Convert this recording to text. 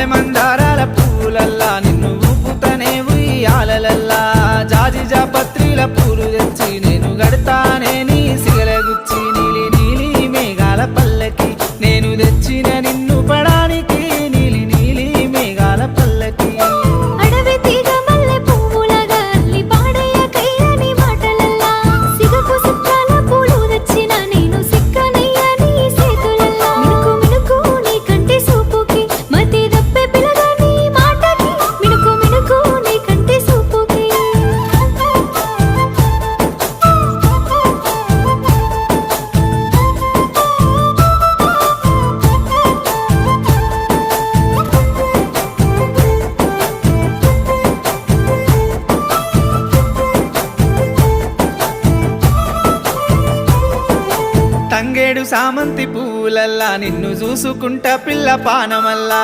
మల్లె మందారాల పూలల్లా నిన్ను ఊపుతనే ఉయ్యాలలల్లా జాజి జాపత్రిల పూలు తెచ్చి నేను గడతానే నీ సిగల గుచ్చి నీలి నీలి మేఘాల పల్లకి నేను తెచ్చిన నిన్ను పడానికి నీలి నీలి మేఘాల పల్లకి అడవి తీగ మల్లె పువ్వులగా అల్లి పాడయ్యకయ్యని మాటలల్లా సిగకు సిక్కాల పూలు తెచ్చిన నేను సిక్కనయ్యని చేతులల్లా మినుకు మినుకు నీ కంటి సూపుకి మతి దప్పే పిలగా నీ మాటకి మినుకు మినుకు నీ కంటి సూపుకి తంగేడు సామంతి పూలల్లా నిన్ను చూసుకుంటా పిల్ల పానమల్లా